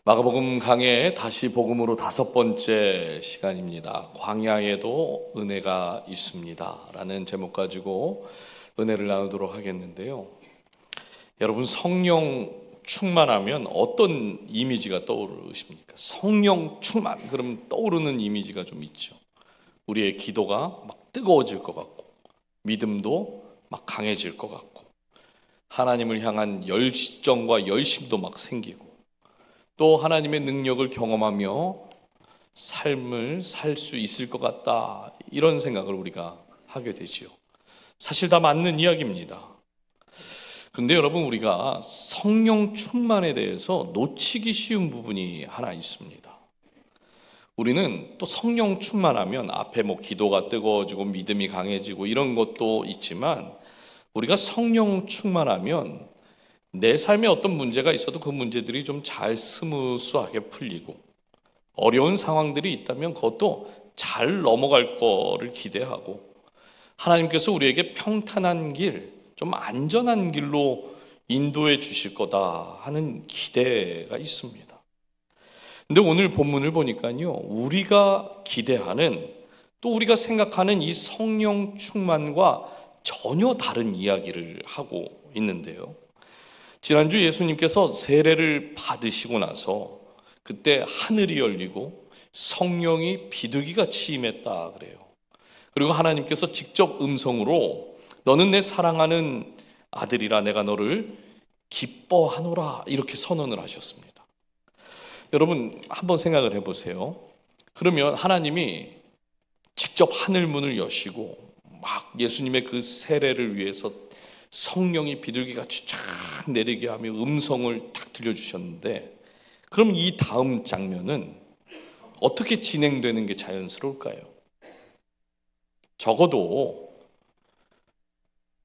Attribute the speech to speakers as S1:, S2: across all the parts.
S1: 마가복음 강해 다시 복음으로 5번째 시간입니다. 광야에도 은혜가 있습니다 라는 제목 가지고 은혜를 나누도록 하겠는데요. 여러분, 성령 충만하면 어떤 이미지가 떠오르십니까? 성령 충만, 그럼 떠오르는 이미지가 좀 있죠. 우리의 기도가 막 뜨거워질 것 같고, 믿음도 막 강해질 것 같고, 하나님을 향한 열정과 열심도 막 생기고, 또 하나님의 능력을 경험하며 삶을 살 수 있을 것 같다, 이런 생각을 우리가 하게 되지요. 사실 다 맞는 이야기입니다. 그런데 여러분, 우리가 성령 충만에 대해서 놓치기 쉬운 부분이 하나 있습니다. 우리는 또 성령 충만하면 앞에 기도가 뜨거워지고 믿음이 강해지고 이런 것도 있지만, 우리가 성령 충만하면 내 삶에 어떤 문제가 있어도 그 문제들이 좀 잘 스무스하게 풀리고, 어려운 상황들이 있다면 그것도 잘 넘어갈 거를 기대하고, 하나님께서 우리에게 평탄한 길, 좀 안전한 길로 인도해 주실 거다 하는 기대가 있습니다. 근데 오늘 본문을 보니까요, 우리가 기대하는, 또 우리가 생각하는 이 성령 충만과 전혀 다른 이야기를 하고 있는데요. 지난주 예수님께서 세례를 받으시고 나서 그때 하늘이 열리고 성령이 비둘기같이 임했다 그래요. 그리고 하나님께서 직접 음성으로 너는 내 사랑하는 아들이라, 내가 너를 기뻐하노라, 이렇게 선언을 하셨습니다. 여러분, 한번 생각을 해보세요. 그러면 하나님이 직접 하늘 문을 여시고 막 예수님의 그 세례를 위해서 성령이 비둘기같이 쫙 내리게 하며 음성을 딱 들려주셨는데, 그럼 이 다음 장면은 어떻게 진행되는 게 자연스러울까요? 적어도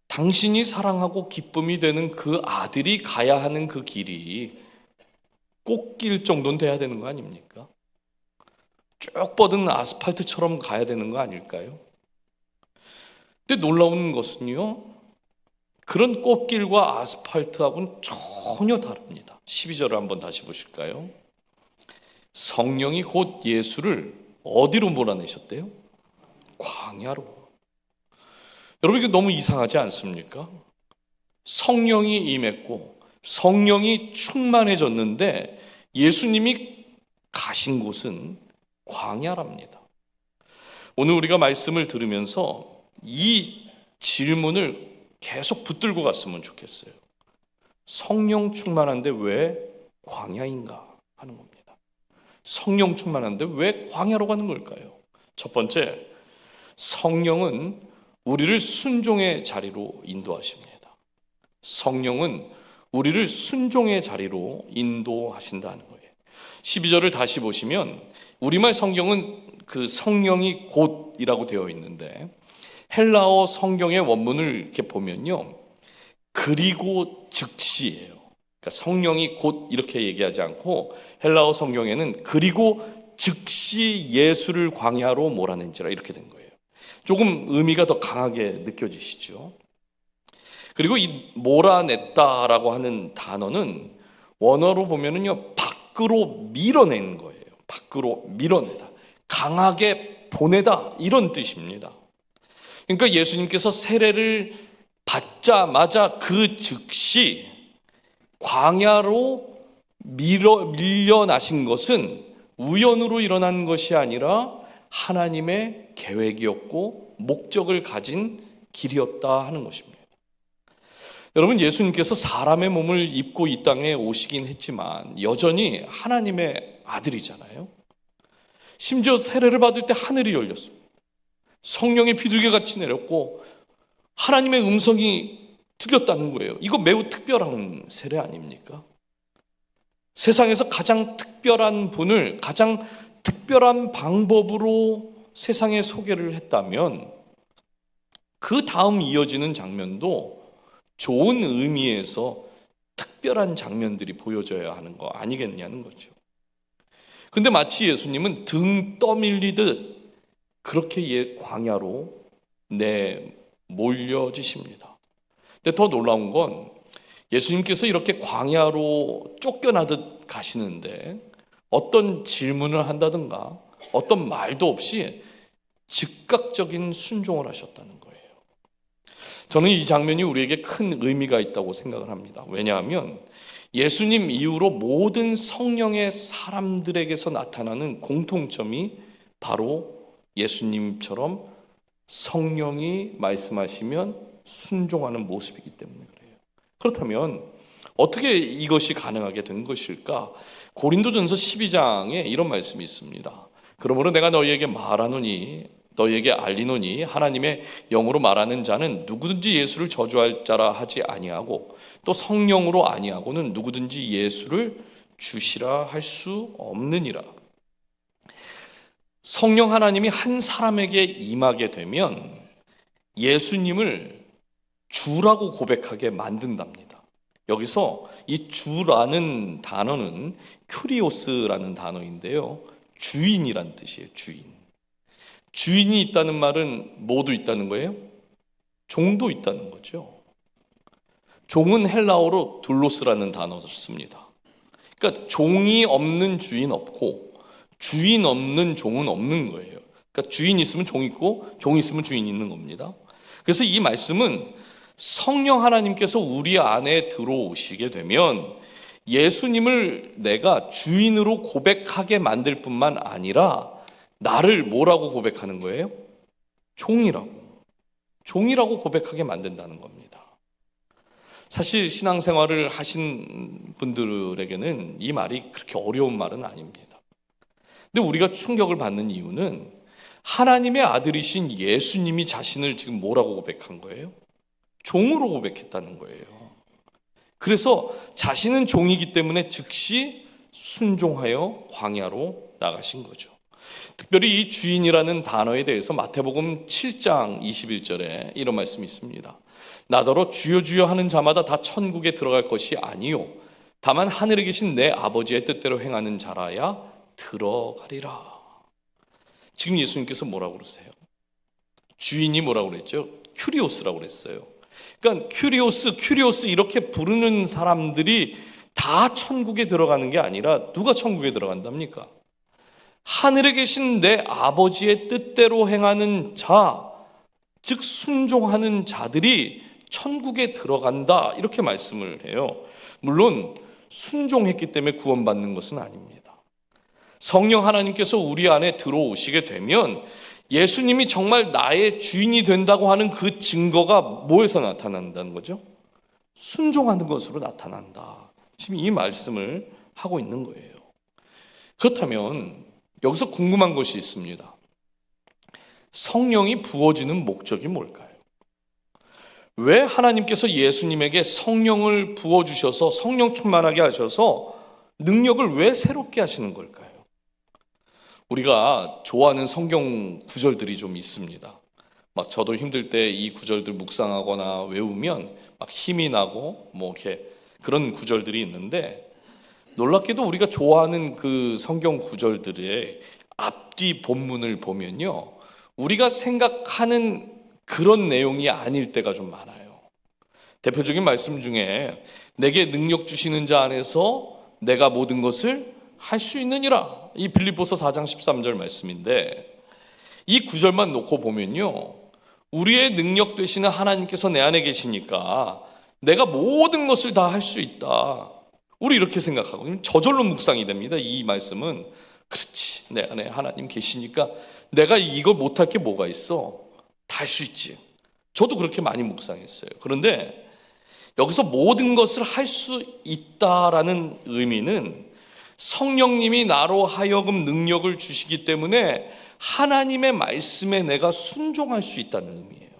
S1: 당신이 사랑하고 기쁨이 되는 그 아들이 가야 하는 그 길이 꽃길 정도는 돼야 되는 거 아닙니까? 쭉 뻗은 아스팔트처럼 가야 되는 거 아닐까요? 근데 놀라운 것은요, 그런 꽃길과 아스팔트하고는 전혀 다릅니다. 12절을 한번 다시 보실까요? 성령이 곧 예수를 어디로 몰아내셨대요? 광야로. 여러분, 이게 너무 이상하지 않습니까? 성령이 임했고 성령이 충만해졌는데 예수님이 가신 곳은 광야랍니다. 오늘 우리가 말씀을 들으면서 이 질문을 계속 붙들고 갔으면 좋겠어요. 성령 충만한데 왜 광야인가 하는 겁니다. 성령 충만한데 왜 광야로 가는 걸까요? 첫 번째, 성령은 우리를 순종의 자리로 인도하십니다. 성령은 우리를 순종의 자리로 인도하신다는 거예요. 12절을 다시 보시면 우리말 성경은 그 성령이 곧이라고 되어 있는데, 헬라어 성경의 원문을 이렇게 보면요, 그리고 즉시예요. 그러니까 성령이 곧 이렇게 얘기하지 않고 헬라어 성경에는 그리고 즉시 예수를 광야로 몰아낸지라 이렇게 된 거예요. 조금 의미가 더 강하게 느껴지시죠? 그리고 이 몰아냈다라고 하는 단어는 원어로 보면은요, 밖으로 밀어낸 거예요. 밖으로 밀어내다, 강하게 보내다, 이런 뜻입니다. 그러니까 예수님께서 세례를 받자마자 그 즉시 광야로 밀려나신 것은 우연으로 일어난 것이 아니라 하나님의 계획이었고 목적을 가진 길이었다 하는 것입니다. 여러분, 예수님께서 사람의 몸을 입고 이 땅에 오시긴 했지만 여전히 하나님의 아들이잖아요. 심지어 세례를 받을 때 하늘이 열렸습니다. 성령의 비둘기같이 내렸고 하나님의 음성이 들렸다는 거예요. 이거 매우 특별한 세례 아닙니까? 세상에서 가장 특별한 분을 가장 특별한 방법으로 세상에 소개를 했다면 그 다음 이어지는 장면도 좋은 의미에서 특별한 장면들이 보여져야 하는 거 아니겠냐는 거죠. 근데 마치 예수님은 등 떠밀리듯 그렇게 광야로 몰려지십니다. 근데 더 놀라운 건 예수님께서 이렇게 광야로 쫓겨나듯 가시는데 어떤 질문을 한다든가 어떤 말도 없이 즉각적인 순종을 하셨다는 거예요. 저는 이 장면이 우리에게 큰 의미가 있다고 생각을 합니다. 왜냐하면 예수님 이후로 모든 성령의 사람들에게서 나타나는 공통점이 바로 예수님처럼 성령이 말씀하시면 순종하는 모습이기 때문에 그래요. 그렇다면 어떻게 이것이 가능하게 된 것일까? 고린도전서 12장에 이런 말씀이 있습니다. 그러므로 내가 너희에게 말하노니 너희에게 알리노니 하나님의 영으로 말하는 자는 누구든지 예수를 저주할 자라 하지 아니하고 또 성령으로 아니하고는 누구든지 예수를 주시라 할 수 없느니라. 성령 하나님이 한 사람에게 임하게 되면 예수님을 주라고 고백하게 만든답니다. 여기서 이 주라는 단어는 큐리오스라는 단어인데요, 주인이란 뜻이에요. 주인. 주인이 있다는 말은 뭐도 있다는 거예요? 종도 있다는 거죠. 종은 헬라어로 둘로스라는 단어를 씁니다. 그러니까 종이 없는 주인 없고 주인 없는 종은 없는 거예요. 그러니까 주인 있으면 종 있고 종 있으면 주인 있는 겁니다. 그래서 이 말씀은 성령 하나님께서 우리 안에 들어오시게 되면 예수님을 내가 주인으로 고백하게 만들 뿐만 아니라 나를 뭐라고 고백하는 거예요? 종이라고 고백하게 만든다는 겁니다. 사실 신앙생활을 하신 분들에게는 이 말이 그렇게 어려운 말은 아닙니다. 근데 우리가 충격을 받는 이유는 하나님의 아들이신 예수님이 자신을 지금 뭐라고 고백한 거예요? 종으로 고백했다는 거예요. 그래서 자신은 종이기 때문에 즉시 순종하여 광야로 나가신 거죠. 특별히 이 주인이라는 단어에 대해서 마태복음 7장 21절에 이런 말씀이 있습니다. 나더러 주여 주여 하는 자마다 다 천국에 들어갈 것이 아니요 다만 하늘에 계신 내 아버지의 뜻대로 행하는 자라야 들어가리라. 지금 예수님께서 뭐라고 그러세요? 주인이 뭐라고 그랬죠? 큐리오스라고 그랬어요. 그러니까 큐리오스 이렇게 부르는 사람들이 다 천국에 들어가는 게 아니라 누가 천국에 들어간답니까? 하늘에 계신 내 아버지의 뜻대로 행하는 자, 즉 순종하는 자들이 천국에 들어간다, 이렇게 말씀을 해요. 물론 순종했기 때문에 구원받는 것은 아닙니다. 성령 하나님께서 우리 안에 들어오시게 되면 예수님이 정말 나의 주인이 된다고 하는 그 증거가 뭐에서 나타난다는 거죠? 순종하는 것으로 나타난다. 지금 이 말씀을 하고 있는 거예요. 그렇다면 여기서 궁금한 것이 있습니다. 성령이 부어지는 목적이 뭘까요? 왜 하나님께서 예수님에게 성령을 부어주셔서 성령 충만하게 하셔서 능력을 왜 새롭게 하시는 걸까요? 우리가 좋아하는 성경 구절들이 좀 있습니다. 막 저도 힘들 때 이 구절들 묵상하거나 외우면 막 힘이 나고 뭐 이렇게 그런 구절들이 있는데, 놀랍게도 우리가 좋아하는 그 성경 구절들의 앞뒤 본문을 보면요, 우리가 생각하는 그런 내용이 아닐 때가 좀 많아요. 대표적인 말씀 중에 내게 능력 주시는 자 안에서 내가 모든 것을 할 수 있느니라, 이 빌립보서 4장 13절 말씀인데, 이 구절만 놓고 보면요, 우리의 능력 되시는 하나님께서 내 안에 계시니까 내가 모든 것을 다 할 수 있다, 우리 이렇게 생각하고 저절로 묵상이 됩니다. 이 말씀은 그렇지, 내 안에 하나님 계시니까 내가 이걸 못할 게 뭐가 있어, 다 할 수 있지. 저도 그렇게 많이 묵상했어요. 그런데 여기서 모든 것을 할 수 있다라는 의미는 성령님이 나로 하여금 능력을 주시기 때문에 하나님의 말씀에 내가 순종할 수 있다는 의미예요.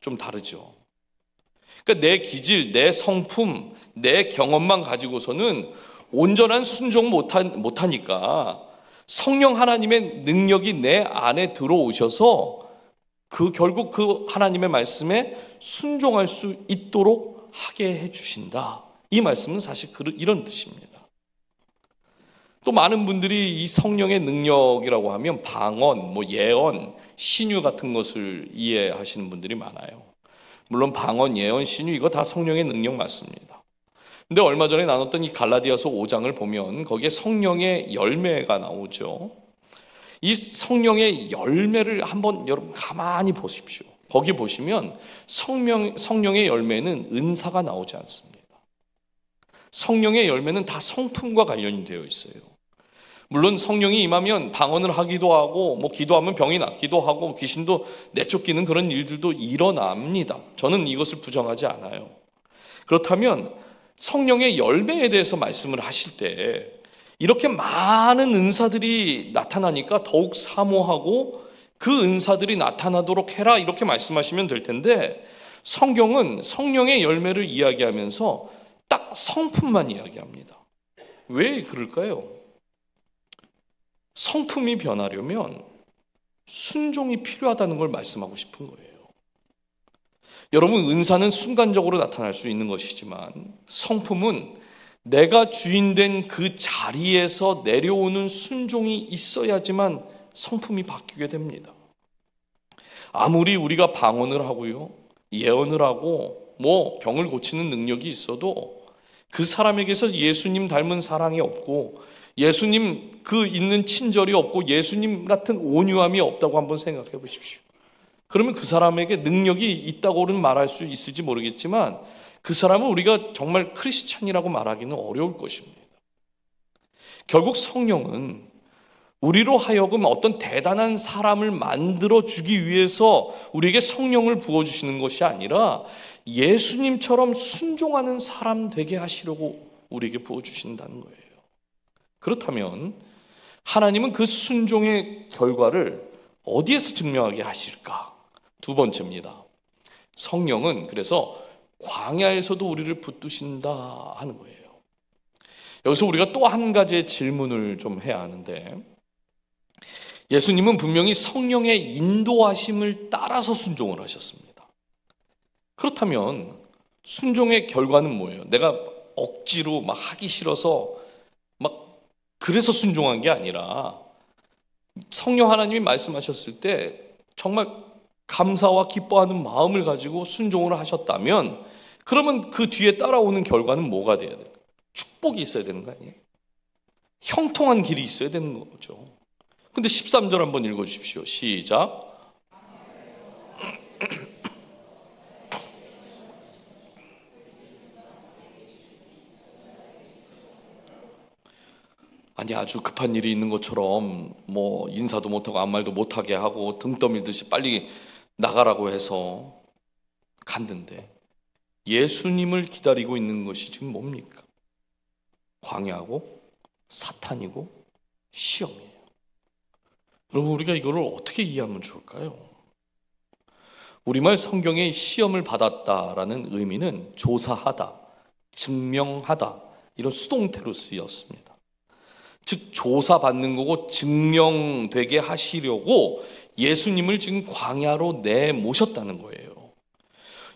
S1: 좀 다르죠. 그러니까 내 기질, 내 성품, 내 경험만 가지고서는 온전한 순종 못하니까 성령 하나님의 능력이 내 안에 들어오셔서 결국 그 하나님의 말씀에 순종할 수 있도록 하게 해주신다. 이 말씀은 사실 이런 뜻입니다. 또 많은 분들이 이 성령의 능력이라고 하면 방언, 예언, 신유 같은 것을 이해하시는 분들이 많아요. 물론 방언, 예언, 신유 이거 다 성령의 능력 맞습니다. 근데 얼마 전에 나눴던 이 갈라디아서 5장을 보면 거기에 성령의 열매가 나오죠. 이 성령의 열매를 한번 여러분 가만히 보십시오. 거기 보시면 성령의 열매는 은사가 나오지 않습니다. 성령의 열매는 다 성품과 관련이 되어 있어요. 물론 성령이 임하면 방언을 하기도 하고 기도하면 병이 낫기도 하고 귀신도 내쫓기는 그런 일들도 일어납니다. 저는 이것을 부정하지 않아요. 그렇다면 성령의 열매에 대해서 말씀을 하실 때 이렇게 많은 은사들이 나타나니까 더욱 사모하고 그 은사들이 나타나도록 해라 이렇게 말씀하시면 될 텐데, 성경은 성령의 열매를 이야기하면서 딱 성품만 이야기합니다. 왜 그럴까요? 성품이 변하려면 순종이 필요하다는 걸 말씀하고 싶은 거예요. 여러분, 은사는 순간적으로 나타날 수 있는 것이지만 성품은 내가 주인된 그 자리에서 내려오는 순종이 있어야지만 성품이 바뀌게 됩니다. 아무리 우리가 방언을 하고요, 예언을 하고 병을 고치는 능력이 있어도 그 사람에게서 예수님 닮은 사랑이 없고 예수님 그 있는 친절이 없고 예수님 같은 온유함이 없다고 한번 생각해 보십시오. 그러면 그 사람에게 능력이 있다고는 말할 수 있을지 모르겠지만 그 사람은 우리가 정말 크리스찬이라고 말하기는 어려울 것입니다. 결국 성령은 우리로 하여금 어떤 대단한 사람을 만들어주기 위해서 우리에게 성령을 부어주시는 것이 아니라 예수님처럼 순종하는 사람 되게 하시려고 우리에게 부어주신다는 거예요. 그렇다면 하나님은 그 순종의 결과를 어디에서 증명하게 하실까? 두 번째입니다. 성령은 그래서 광야에서도 우리를 붙드신다 하는 거예요. 여기서 우리가 또 한 가지의 질문을 좀 해야 하는데, 예수님은 분명히 성령의 인도하심을 따라서 순종을 하셨습니다. 그렇다면 순종의 결과는 뭐예요? 내가 억지로 하기 싫어서 그래서 순종한 게 아니라 성령 하나님이 말씀하셨을 때 정말 감사와 기뻐하는 마음을 가지고 순종을 하셨다면, 그러면 그 뒤에 따라오는 결과는 뭐가 돼야 돼요? 축복이 있어야 되는 거 아니에요? 형통한 길이 있어야 되는 거죠. 근데 13절 한번 읽어주십시오. 시작. 아니, 아주 급한 일이 있는 것처럼 인사도 못하고 아무 말도 못하게 하고 등 떠밀듯이 빨리 나가라고 해서 갔는데 예수님을 기다리고 있는 것이 지금 뭡니까? 광야고 사탄이고 시험이에요. 여러분, 우리가 이거를 어떻게 이해하면 좋을까요? 우리말 성경에 시험을 받았다라는 의미는 조사하다, 증명하다 이런 수동태로 쓰였습니다. 즉 조사받는 거고 증명되게 하시려고 예수님을 지금 광야로 내모셨다는 거예요.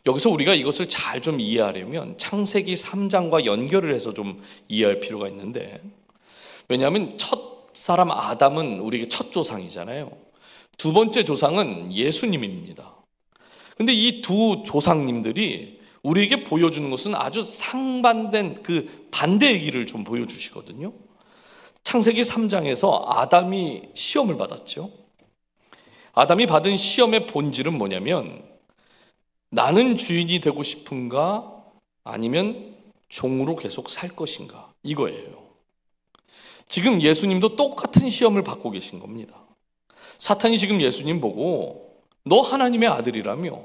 S1: 여기서 우리가 이것을 잘 좀 이해하려면 창세기 3장과 연결을 해서 좀 이해할 필요가 있는데, 왜냐하면 첫 사람 아담은 우리에게 첫 조상이잖아요. 두 번째 조상은 예수님입니다. 근데 이 두 조상님들이 우리에게 보여주는 것은 아주 상반된 그 반대의 길을 좀 보여주시거든요. 창세기 3장에서 아담이 시험을 받았죠. 아담이 받은 시험의 본질은 뭐냐면, 나는 주인이 되고 싶은가 아니면 종으로 계속 살 것인가, 이거예요. 지금 예수님도 똑같은 시험을 받고 계신 겁니다. 사탄이 지금 예수님 보고 너 하나님의 아들이라며,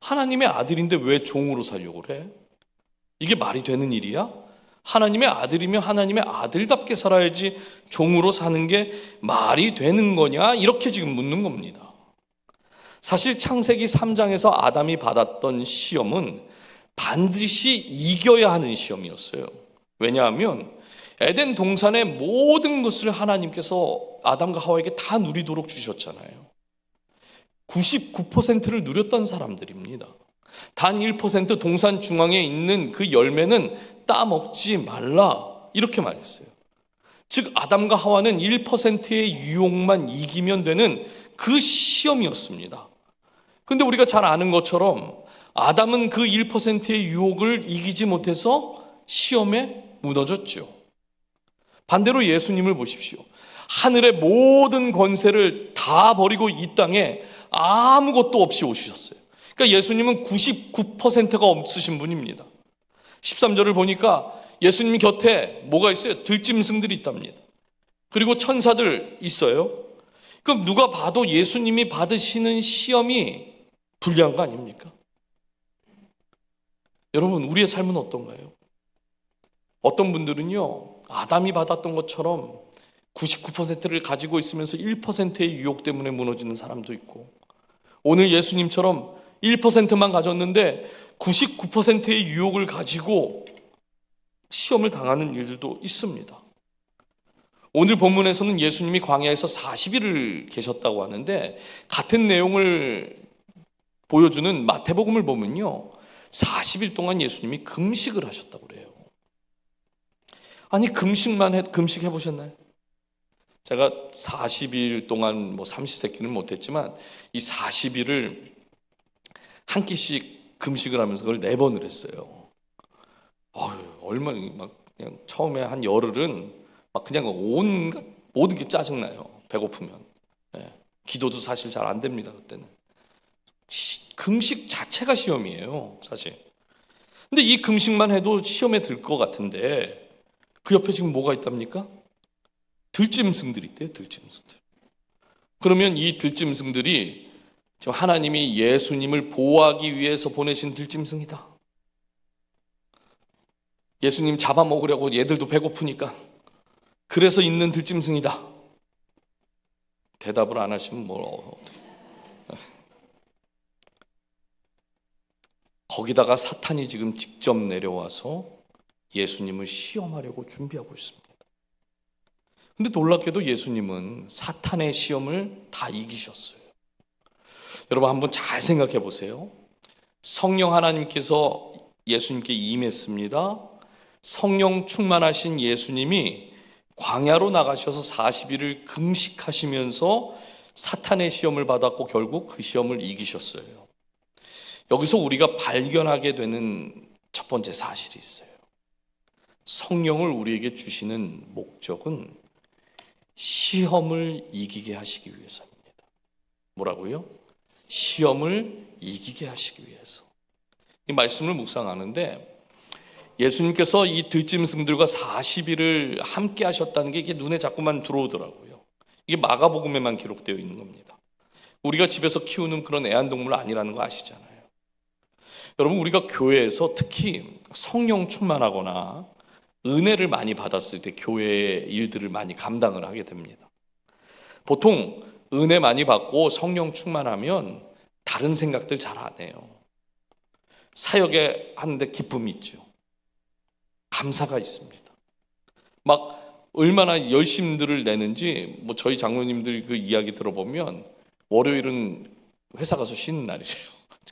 S1: 하나님의 아들인데 왜 종으로 살려고 그래? 이게 말이 되는 일이야? 하나님의 아들이면 하나님의 아들답게 살아야지 종으로 사는 게 말이 되는 거냐? 이렇게 지금 묻는 겁니다. 사실 창세기 3장에서 아담이 받았던 시험은 반드시 이겨야 하는 시험이었어요. 왜냐하면 에덴 동산의 모든 것을 하나님께서 아담과 하와에게 다 누리도록 주셨잖아요. 99%를 누렸던 사람들입니다. 단 1% 동산 중앙에 있는 그 열매는 따먹지 말라, 이렇게 말했어요. 즉 아담과 하와는 1%의 유혹만 이기면 되는 그 시험이었습니다. 근데 우리가 잘 아는 것처럼 아담은 그 1%의 유혹을 이기지 못해서 시험에 무너졌죠. 반대로 예수님을 보십시오. 하늘의 모든 권세를 다 버리고 이 땅에 아무것도 없이 오셨어요. 그러니까 예수님은 99%가 없으신 분입니다. 13절을 보니까 예수님 곁에 뭐가 있어요? 들짐승들이 있답니다. 그리고 천사들 있어요. 그럼 누가 봐도 예수님이 받으시는 시험이 불리한 거 아닙니까? 여러분, 우리의 삶은 어떤가요? 어떤 분들은요, 아담이 받았던 것처럼 99%를 가지고 있으면서 1%의 유혹 때문에 무너지는 사람도 있고, 오늘 예수님처럼 1%만 가졌는데 99%의 유혹을 가지고 시험을 당하는 일들도 있습니다. 오늘 본문에서는 예수님이 광야에서 40일을 계셨다고 하는데, 같은 내용을 보여주는 마태복음을 보면요, 40일 동안 예수님이 금식을 하셨다고 그래요. 아니, 금식 해보셨나요? 제가 40일 동안 삼시세끼는 못했지만 이 40일을 한 끼씩 금식을 하면서 그걸 4번을 했어요. 얼마나 그냥 처음에 한 열흘은 그냥 온갖 모든 게 짜증나요. 배고프면. 기도도 사실 잘 안 됩니다, 그때는. 금식 자체가 시험이에요, 사실. 근데 이 금식만 해도 시험에 들 것 같은데, 그 옆에 지금 뭐가 있답니까? 들짐승들이 있대요, 들짐승들. 그러면 이 들짐승들이 지금 하나님이 예수님을 보호하기 위해서 보내신 들짐승이다. 예수님 잡아먹으려고 얘들도 배고프니까 그래서 있는 들짐승이다. 대답을 안 하시면 어떻게? 거기다가 사탄이 지금 직접 내려와서 예수님을 시험하려고 준비하고 있습니다. 근데 놀랍게도 예수님은 사탄의 시험을 다 이기셨어요. 여러분, 한번 잘 생각해 보세요. 성령 하나님께서 예수님께 임했습니다. 성령 충만하신 예수님이 광야로 나가셔서 40일을 금식하시면서 사탄의 시험을 받았고 결국 그 시험을 이기셨어요. 여기서 우리가 발견하게 되는 첫 번째 사실이 있어요. 성령을 우리에게 주시는 목적은 시험을 이기게 하시기 위해서입니다. 뭐라고요? 시험을 이기게 하시기 위해서. 이 말씀을 묵상하는데 예수님께서 이 들짐승들과 40일을 함께 하셨다는 게 이게 눈에 자꾸만 들어오더라고요. 이게 마가복음에만 기록되어 있는 겁니다. 우리가 집에서 키우는 그런 애완동물 아니라는 거 아시잖아요. 여러분, 우리가 교회에서 특히 성령 충만하거나 은혜를 많이 받았을 때 교회의 일들을 많이 감당을 하게 됩니다. 보통 은혜 많이 받고 성령 충만하면 다른 생각들 잘 안 해요. 사역에 하는데 기쁨이 있죠. 감사가 있습니다. 막 얼마나 열심들을 내는지 저희 장로님들 그 이야기 들어보면 월요일은 회사 가서 쉬는 날이래요.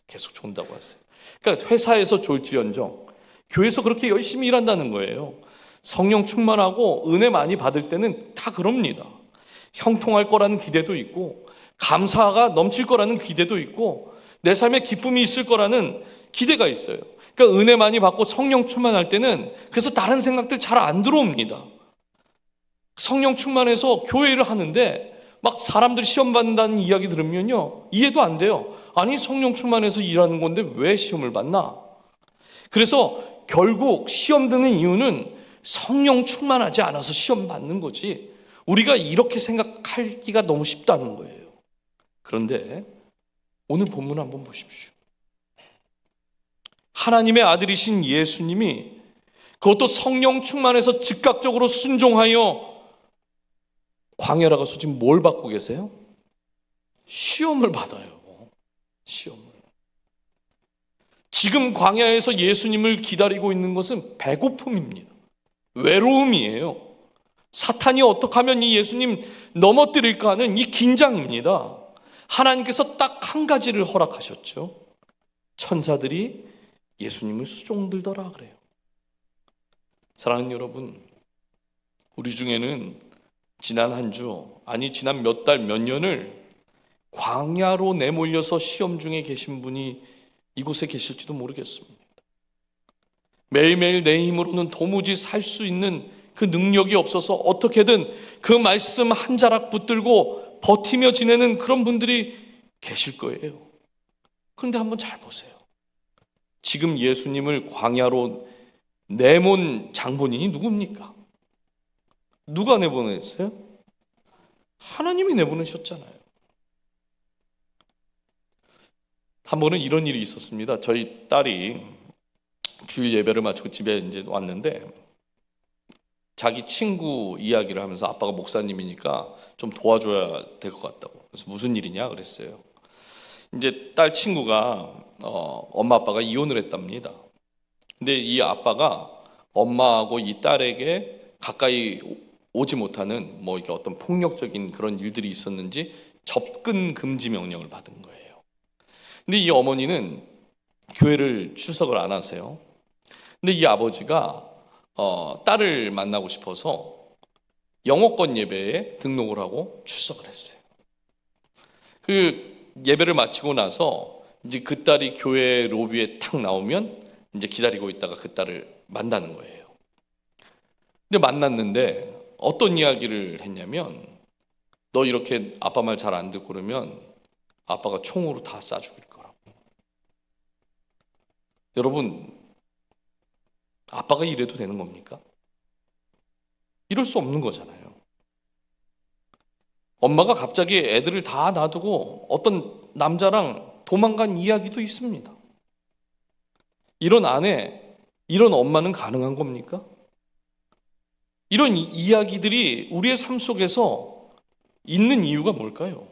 S1: 계속 존다고 하세요. 그러니까 회사에서 졸지언정 교회에서 그렇게 열심히 일한다는 거예요. 성령 충만하고 은혜 많이 받을 때는 다 그럽니다. 형통할 거라는 기대도 있고 감사가 넘칠 거라는 기대도 있고 내 삶에 기쁨이 있을 거라는 기대가 있어요. 그러니까 은혜 많이 받고 성령 충만할 때는 그래서 다른 생각들 잘 안 들어옵니다. 성령 충만해서 교회 일을 하는데 막 사람들 시험 받는다는 이야기 들으면요 이해도 안 돼요. 아니, 성령 충만해서 일하는 건데 왜 시험을 받나? 그래서 결국 시험 드는 이유는 성령 충만하지 않아서 시험 받는 거지, 우리가 이렇게 생각하기가 너무 쉽다는 거예요. 그런데 오늘 본문 한번 보십시오. 하나님의 아들이신 예수님이 그것도 성령 충만해서 즉각적으로 순종하여 광야에 가서 지금 뭘 받고 계세요? 시험을 받아요. 시험을. 지금 광야에서 예수님을 기다리고 있는 것은 배고픔입니다. 외로움이에요. 사탄이 어떻게 하면 이 예수님 넘어뜨릴까 하는 이 긴장입니다. 하나님께서 딱 한 가지를 허락하셨죠. 천사들이 예수님을 수종들더라 그래요. 사랑하는 여러분, 우리 중에는 지난 한 주, 아니 지난 몇 달, 몇 년을 광야로 내몰려서 시험 중에 계신 분이 이곳에 계실지도 모르겠습니다. 매일매일 내 힘으로는 도무지 살 수 있는 그 능력이 없어서 어떻게든 그 말씀 한 자락 붙들고 버티며 지내는 그런 분들이 계실 거예요. 그런데 한번 잘 보세요. 지금 예수님을 광야로 내몬 장본인이 누굽니까? 누가 내보냈어요? 하나님이 내보내셨잖아요. 한 번은 이런 일이 있었습니다. 저희 딸이 주일 예배를 마치고 집에 이제 왔는데 자기 친구 이야기를 하면서 아빠가 목사님이니까 좀 도와줘야 될 것 같다고. 그래서 무슨 일이냐 그랬어요. 이제 딸 친구가 엄마 아빠가 이혼을 했답니다. 근데 이 아빠가 엄마하고 이 딸에게 가까이 오지 못하는 뭐 이게 어떤 폭력적인 그런 일들이 있었는지 접근 금지 명령을 받은 거예요. 근데 이 어머니는 교회를 출석을 안 하세요. 근데 이 아버지가 딸을 만나고 싶어서 영어권 예배에 등록을 하고 출석을 했어요. 그 예배를 마치고 나서 이제 그 딸이 교회 로비에 탁 나오면 이제 기다리고 있다가 그 딸을 만나는 거예요. 근데 만났는데 어떤 이야기를 했냐면 너 이렇게 아빠 말 잘 안 듣고 그러면 아빠가 총으로 다 쏴 죽일 거라고. 여러분, 아빠가 이래도 되는 겁니까? 이럴 수 없는 거잖아요. 엄마가 갑자기 애들을 다 놔두고 어떤 남자랑 도망간 이야기도 있습니다. 이런 아내, 이런 엄마는 가능한 겁니까? 이런 이야기들이 우리의 삶 속에서 있는 이유가 뭘까요?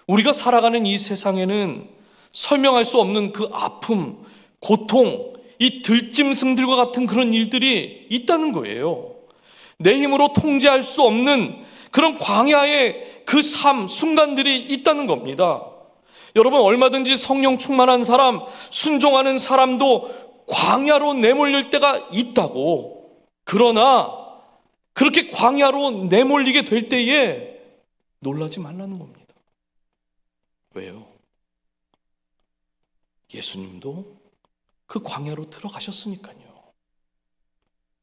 S1: 우리가 살아가는 이 세상에는 설명할 수 없는 그 아픔, 고통, 이 들짐승들과 같은 그런 일들이 있다는 거예요. 내 힘으로 통제할 수 없는 그런 광야의 그 삶, 순간들이 있다는 겁니다. 여러분, 얼마든지 성령 충만한 사람, 순종하는 사람도 광야로 내몰릴 때가 있다고. 그러나 그렇게 광야로 내몰리게 될 때에 놀라지 말라는 겁니다. 왜요? 예수님도 그 광야로 들어가셨으니까요.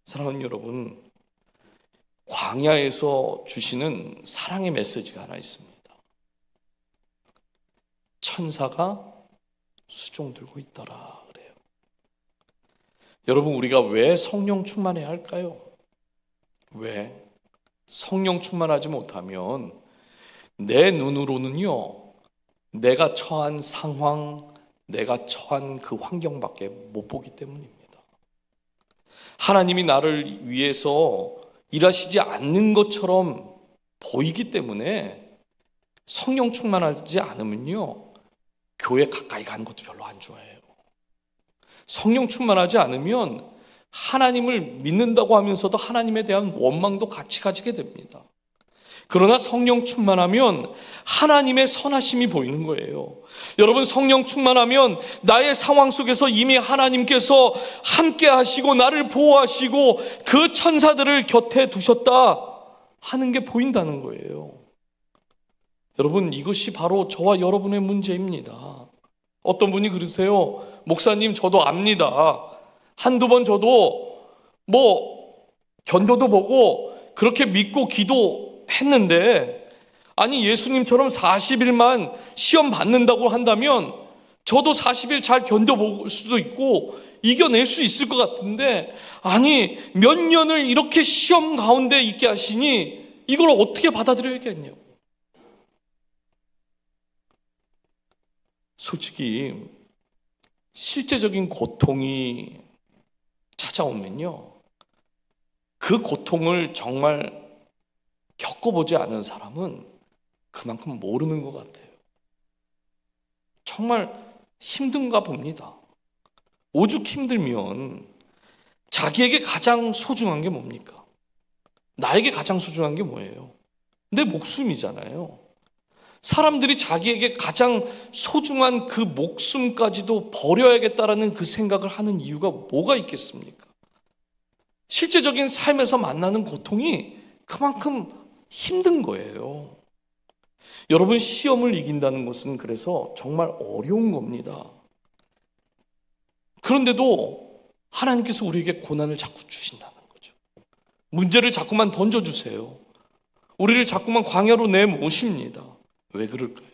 S1: 사랑하는 여러분, 광야에서 주시는 사랑의 메시지가 하나 있습니다. 천사가 수종 들고 있더라 그래요. 여러분, 우리가 왜 성령 충만해야 할까요? 왜? 성령 충만하지 못하면 내 눈으로는요, 내가 처한 상황, 내가 처한 그 환경밖에 못 보기 때문입니다. 하나님이 나를 위해서 일하시지 않는 것처럼 보이기 때문에 성령 충만하지 않으면요, 교회 가까이 가는 것도 별로 안 좋아해요. 성령 충만하지 않으면 하나님을 믿는다고 하면서도 하나님에 대한 원망도 같이 가지게 됩니다. 그러나 성령 충만하면 하나님의 선하심이 보이는 거예요. 여러분, 성령 충만하면 나의 상황 속에서 이미 하나님께서 함께 하시고 나를 보호하시고 그 천사들을 곁에 두셨다 하는 게 보인다는 거예요. 여러분, 이것이 바로 저와 여러분의 문제입니다. 어떤 분이 그러세요. 목사님, 저도 압니다. 한두 번 저도 견도도 보고 그렇게 믿고 기도했는데, 아니 예수님처럼 40일만 시험 받는다고 한다면 저도 40일 잘 견뎌볼 수도 있고 이겨낼 수 있을 것 같은데, 아니 몇 년을 이렇게 시험 가운데 있게 하시니 이걸 어떻게 받아들여야겠냐고. 솔직히 실제적인 고통이 찾아오면요, 그 고통을 정말 겪어보지 않은 사람은 그만큼 모르는 것 같아요. 정말 힘든가 봅니다. 오죽 힘들면 자기에게 가장 소중한 게 뭡니까? 나에게 가장 소중한 게 뭐예요? 내 목숨이잖아요. 사람들이 자기에게 가장 소중한 그 목숨까지도 버려야겠다라는 그 생각을 하는 이유가 뭐가 있겠습니까? 실제적인 삶에서 만나는 고통이 그만큼 힘든 거예요. 여러분, 시험을 이긴다는 것은 그래서 정말 어려운 겁니다. 그런데도 하나님께서 우리에게 고난을 자꾸 주신다는 거죠. 문제를 자꾸만 던져주세요. 우리를 자꾸만 광야로 내모십니다. 왜 그럴까요?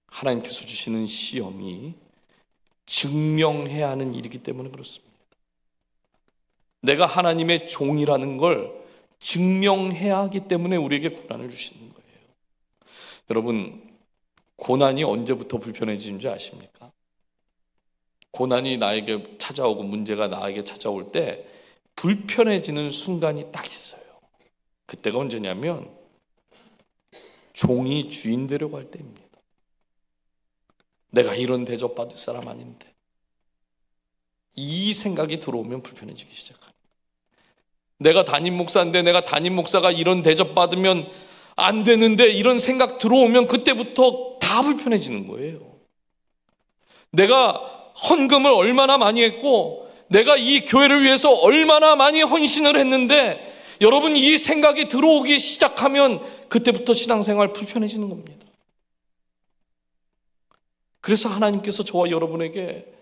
S1: 하나님께서 주시는 시험이 증명해야 하는 일이기 때문에 그렇습니다. 내가 하나님의 종이라는 걸 증명해야 하기 때문에 우리에게 고난을 주시는 거예요. 여러분, 고난이 언제부터 불편해지는지 아십니까? 고난이 나에게 찾아오고 문제가 나에게 찾아올 때 불편해지는 순간이 딱 있어요. 그때가 언제냐면 종이 주인 되려고 할 때입니다. 내가 이런 대접받을 사람 아닌데, 이 생각이 들어오면 불편해지기 시작합니다. 내가 담임 목사인데 내가 담임 목사가 이런 대접받으면 안 되는데, 이런 생각 들어오면 그때부터 다 불편해지는 거예요. 내가 헌금을 얼마나 많이 했고 내가 이 교회를 위해서 얼마나 많이 헌신을 했는데, 여러분, 이 생각이 들어오기 시작하면 그때부터 신앙생활 불편해지는 겁니다. 그래서 하나님께서 저와 여러분에게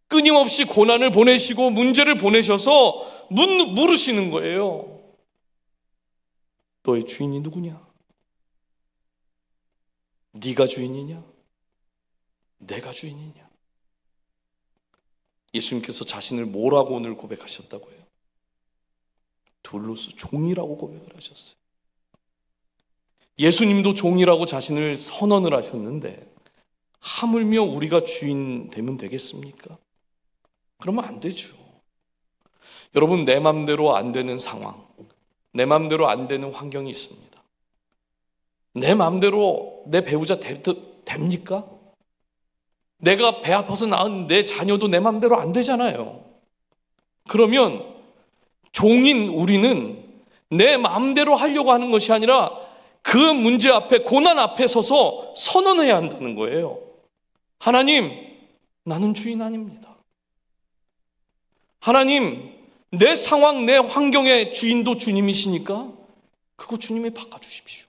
S1: 끊임없이 고난을 보내시고 문제를 보내셔서 물으시는 거예요. 너의 주인이 누구냐? 네가 주인이냐? 내가 주인이냐? 예수님께서 자신을 뭐라고 오늘 고백하셨다고요? 둘로스 종이라고 고백을 하셨어요. 예수님도 종이라고 자신을 선언을 하셨는데 하물며 우리가 주인 되면 되겠습니까? 그러면 안 되죠. 여러분, 내 맘대로 안 되는 상황, 내 맘대로 안 되는 환경이 있습니다. 내 맘대로 내 배우자 됩니까? 내가 배 아파서 낳은 내 자녀도 내 맘대로 안 되잖아요. 그러면 종인 우리는 내 맘대로 하려고 하는 것이 아니라 그 문제 앞에, 고난 앞에 서서 선언해야 한다는 거예요. 하나님, 나는 주인 아닙니다. 하나님, 내 상황, 내 환경의 주인도 주님이시니까 그거 주님이 바꿔주십시오.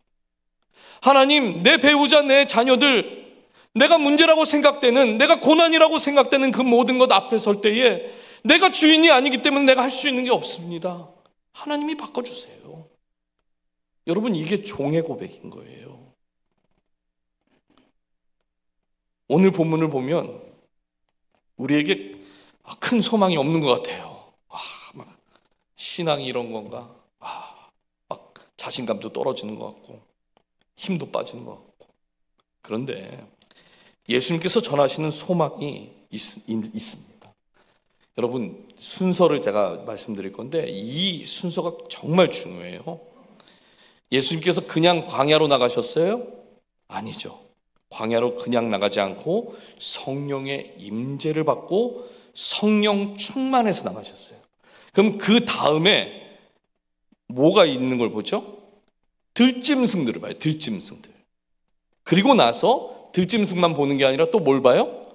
S1: 하나님, 내 배우자, 내 자녀들, 내가 문제라고 생각되는, 내가 고난이라고 생각되는 그 모든 것 앞에 설 때에 내가 주인이 아니기 때문에 내가 할 수 있는 게 없습니다. 하나님이 바꿔주세요. 여러분, 이게 종의 고백인 거예요. 오늘 본문을 보면 우리에게 큰 소망이 없는 것 같아요. 막 신앙이 이런 건가? 막 자신감도 떨어지는 것 같고 힘도 빠지는 것 같고. 그런데 예수님께서 전하시는 소망이 있습니다. 여러분, 순서를 제가 말씀드릴 건데 이 순서가 정말 중요해요. 예수님께서 그냥 광야로 나가셨어요? 아니죠. 광야로 그냥 나가지 않고 성령의 임재를 받고 성령 충만해서 나가셨어요. 그럼 그 다음에 뭐가 있는 걸 보죠? 들짐승들을 봐요. 들짐승들. 그리고 나서 들짐승만 보는 게 아니라 또 뭘 봐요?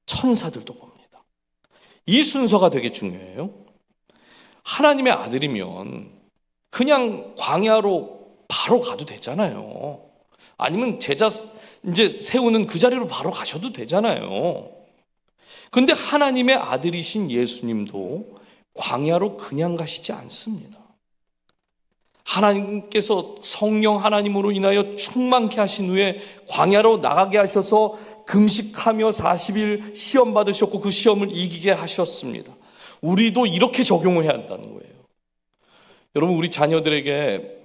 S1: 천사들도 봅니다. 이 순서가 되게 중요해요. 하나님의 아들이면 그냥 광야로 바로 가도 되잖아요. 아니면 제자 이제 세우는 그 자리로 바로 가셔도 되잖아요. 그런데 하나님의 아들이신 예수님도 광야로 그냥 가시지 않습니다. 하나님께서 성령 하나님으로 인하여 충만케 하신 후에 광야로 나가게 하셔서 금식하며 40일 시험 받으셨고 그 시험을 이기게 하셨습니다. 우리도 이렇게 적용을 해야 한다는 거예요. 여러분, 우리 자녀들에게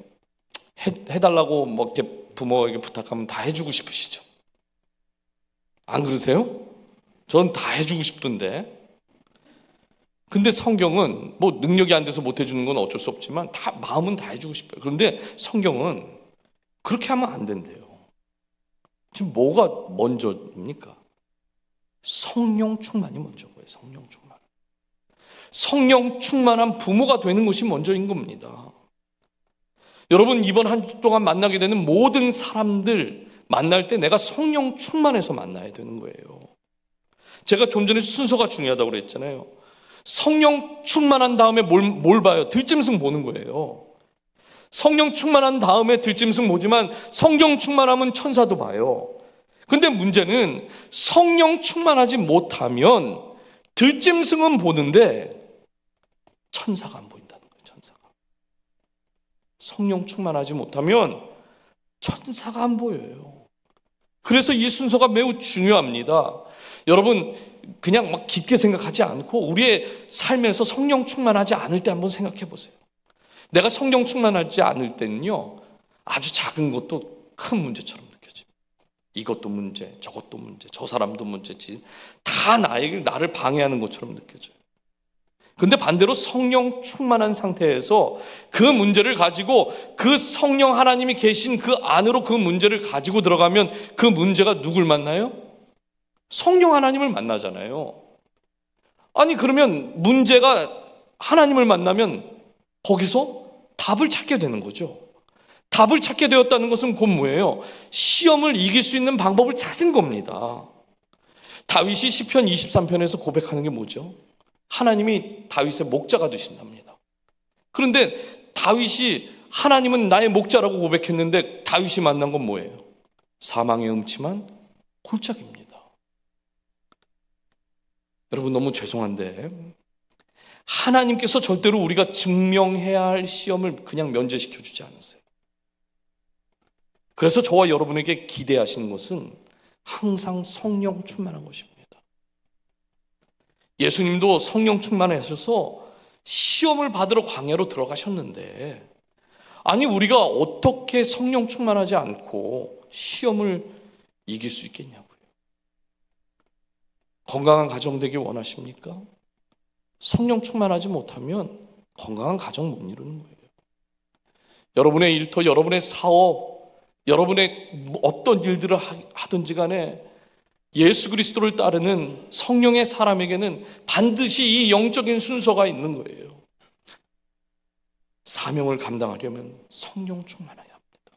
S1: 해달라고 뭐 이렇게 부모에게 부탁하면 다 해주고 싶으시죠? 안 그러세요? 전 다 해주고 싶던데. 근데 성경은 뭐 능력이 안 돼서 못 해주는 건 어쩔 수 없지만 다 마음은 다 해주고 싶어요. 그런데 성경은 그렇게 하면 안 된대요. 지금 뭐가 먼저입니까? 성령 충만이 먼저인 거예요. 성령 충만. 성령 충만한 부모가 되는 것이 먼저인 겁니다. 여러분, 이번 한 주 동안 만나게 되는 모든 사람들 만날 때 내가 성령 충만해서 만나야 되는 거예요. 제가 좀 전에 순서가 중요하다고 그랬잖아요. 성령 충만한 다음에 뭘 봐요? 들짐승 보는 거예요. 성령 충만한 다음에 들짐승 보지만 성령 충만하면 천사도 봐요. 근데 문제는 성령 충만하지 못하면 들짐승은 보는데 천사가 안 보인다는 거예요. 천사가. 성령 충만하지 못하면 천사가 안 보여요. 그래서 이 순서가 매우 중요합니다. 여러분, 그냥 막 깊게 생각하지 않고 우리의 삶에서 성령 충만하지 않을 때 한번 생각해 보세요. 내가 성령 충만하지 않을 때는요, 아주 작은 것도 큰 문제처럼 느껴집니다. 이것도 문제, 저것도 문제, 저 사람도 문제지, 다 나를 방해하는 것처럼 느껴져요. 근데 반대로 성령 충만한 상태에서 그 문제를 가지고 그 성령 하나님이 계신 그 안으로 그 문제를 가지고 들어가면 그 문제가 누굴 만나요? 성령 하나님을 만나잖아요. 아니, 그러면 문제가 하나님을 만나면 거기서 답을 찾게 되는 거죠. 답을 찾게 되었다는 것은 곧 뭐예요? 시험을 이길 수 있는 방법을 찾은 겁니다. 다윗이 시편 23편에서 고백하는 게 뭐죠? 하나님이 다윗의 목자가 되신답니다. 그런데 다윗이 하나님은 나의 목자라고 고백했는데 다윗이 만난 건 뭐예요? 사망의 음침한 골짜기입니다. 여러분, 너무 죄송한데 하나님께서 절대로 우리가 증명해야 할 시험을 그냥 면제시켜 주지 않으세요. 그래서 저와 여러분에게 기대하시는 것은 항상 성령 충만한 것입니다. 예수님도 성령 충만하셔서 시험을 받으러 광야로 들어가셨는데, 아니, 우리가 어떻게 성령 충만하지 않고 시험을 이길 수 있겠냐고요. 건강한 가정 되길 원하십니까? 성령 충만하지 못하면 건강한 가정 못 이루는 거예요. 여러분의 일터, 여러분의 사업, 여러분의 어떤 일들을 하든지 간에 예수 그리스도를 따르는 성령의 사람에게는 반드시 이 영적인 순서가 있는 거예요. 사명을 감당하려면 성령 충만해야 합니다.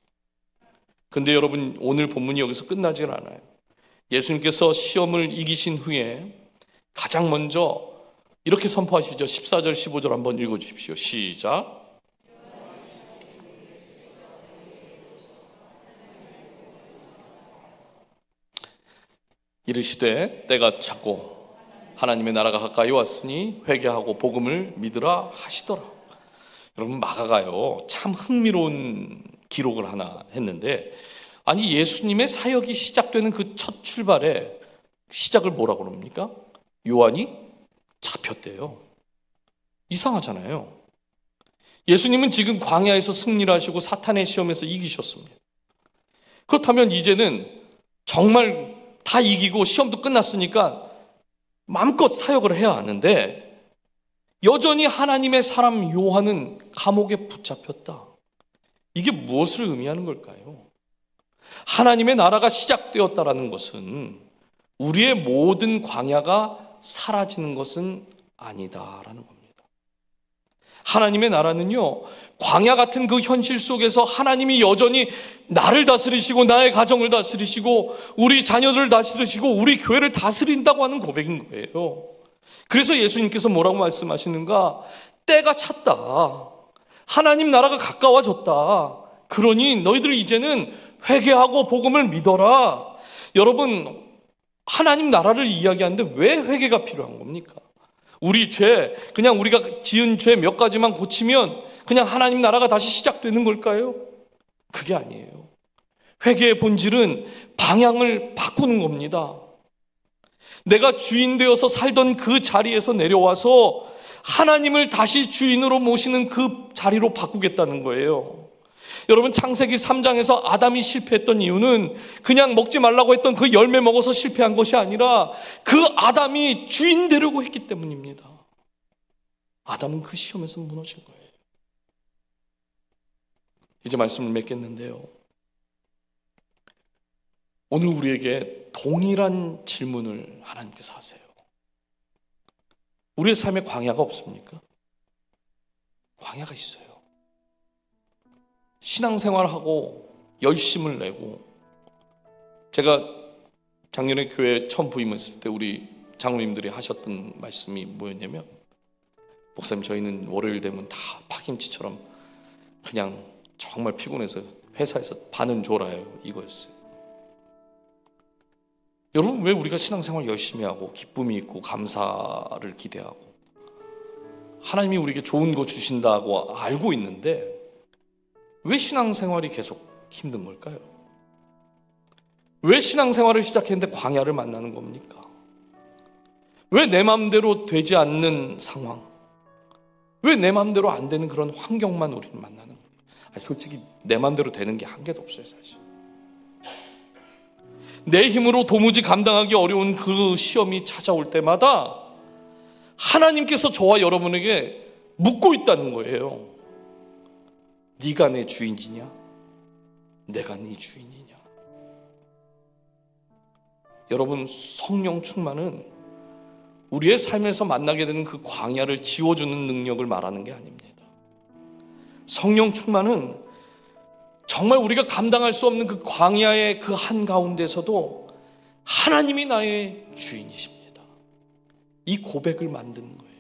S1: 근데 여러분, 오늘 본문이 여기서 끝나질 않아요. 예수님께서 시험을 이기신 후에 가장 먼저 이렇게 선포하시죠. 14절 15절 한번 읽어주십시오. 시작. 이르시되 때가 찼고 하나님의 나라가 가까이 왔으니 회개하고 복음을 믿으라 하시더라. 여러분, 마가가요 참 흥미로운 기록을 하나 했는데, 아니, 예수님의 사역이 시작되는 그 첫 출발에 시작을 뭐라고 그럽니까? 요한이 잡혔대요. 이상하잖아요. 예수님은 지금 광야에서 승리를 하시고 사탄의 시험에서 이기셨습니다. 그렇다면 이제는 정말 다 이기고 시험도 끝났으니까 마음껏 사역을 해야 하는데, 여전히 하나님의 사람 요한은 감옥에 붙잡혔다. 이게 무엇을 의미하는 걸까요? 하나님의 나라가 시작되었다라는 것은 우리의 모든 광야가 사라지는 것은 아니다라는 겁니다. 하나님의 나라는요, 광야 같은 그 현실 속에서 하나님이 여전히 나를 다스리시고 나의 가정을 다스리시고 우리 자녀들을 다스리시고 우리 교회를 다스린다고 하는 고백인 거예요. 그래서 예수님께서 뭐라고 말씀하시는가? 때가 찼다. 하나님 나라가 가까워졌다. 그러니 너희들 이제는 회개하고 복음을 믿어라. 여러분, 하나님 나라를 이야기하는데 왜 회개가 필요한 겁니까? 우리 죄, 그냥 우리가 지은 죄 몇 가지만 고치면 그냥 하나님 나라가 다시 시작되는 걸까요? 그게 아니에요. 회개의 본질은 방향을 바꾸는 겁니다. 내가 주인 되어서 살던 그 자리에서 내려와서 하나님을 다시 주인으로 모시는 그 자리로 바꾸겠다는 거예요. 여러분, 창세기 3장에서 아담이 실패했던 이유는 그냥 먹지 말라고 했던 그 열매 먹어서 실패한 것이 아니라 그 아담이 주인 되려고 했기 때문입니다. 아담은 그 시험에서 무너진 거예요. 이제 말씀을 맺겠는데요, 오늘 우리에게 동일한 질문을 하나님께서 하세요. 우리의 삶에 광야가 없습니까? 광야가 있어요. 신앙생활하고 열심을 내고, 제가 작년에 교회 처음 부임했을 때 우리 장로님들이 하셨던 말씀이 뭐였냐면, 목사님, 저희는 월요일 되면 다 파김치처럼 그냥 정말 피곤해서 회사에서 반은 졸아요. 이거였어요. 여러분, 왜 우리가 신앙생활 열심히 하고 기쁨이 있고 감사를 기대하고 하나님이 우리에게 좋은 거 주신다고 알고 있는데 왜 신앙생활이 계속 힘든 걸까요? 왜 신앙생활을 시작했는데 광야를 만나는 겁니까? 왜 내 마음대로 되지 않는 상황, 왜 내 마음대로 안 되는 그런 환경만 우리는 만나는 거예요? 솔직히 내 마음대로 되는 게 한 개도 없어요. 사실 내 힘으로 도무지 감당하기 어려운 그 시험이 찾아올 때마다 하나님께서 저와 여러분에게 묻고 있다는 거예요. 네가 내 주인이냐? 내가 네 주인이냐? 여러분, 성령 충만은 우리의 삶에서 만나게 되는 그 광야를 지워주는 능력을 말하는 게 아닙니다. 성령 충만은 정말 우리가 감당할 수 없는 그 광야의 그 한가운데서도 하나님이 나의 주인이십니다. 이 고백을 만드는 거예요.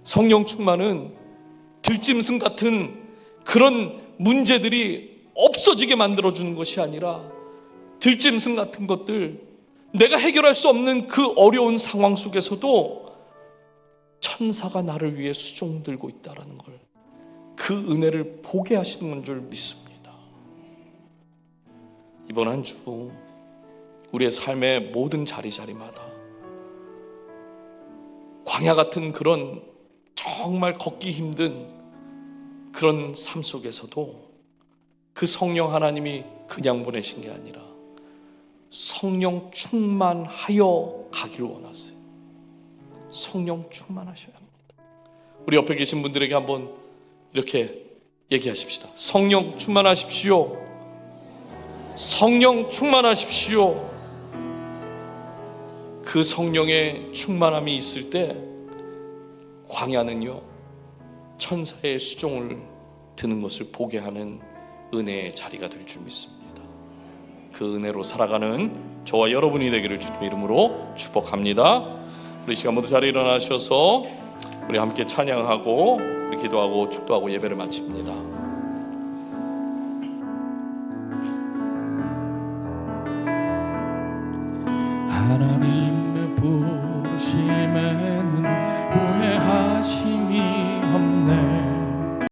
S1: 성령 충만은 들짐승 같은 그런 문제들이 없어지게 만들어주는 것이 아니라 들짐승 같은 것들, 내가 해결할 수 없는 그 어려운 상황 속에서도 천사가 나를 위해 수종 들고 있다는 걸, 그 은혜를 보게 하시는 줄 믿습니다. 이번 한 주 우리의 삶의 모든 자리자리마다 광야 같은 그런 정말 걷기 힘든 그런 삶 속에서도 그 성령 하나님이 그냥 보내신 게 아니라 성령 충만하여 가기를 원하세요. 성령 충만하셔야 합니다. 우리 옆에 계신 분들에게 한번 이렇게 얘기하십시다. 성령 충만하십시오. 성령 충만하십시오. 그 성령의 충만함이 있을 때 광야는요, 천사의 수종을 드는 것을 보게 하는 은혜의 자리가 될 줄 믿습니다. 그 은혜로 살아가는 저와 여러분이 되기를 주님의 이름으로 축복합니다. 우리 시간 모두 자리에 일어나셔서 우리 함께 찬양하고 우리 기도하고 축도하고 예배를 마칩니다.
S2: 하나님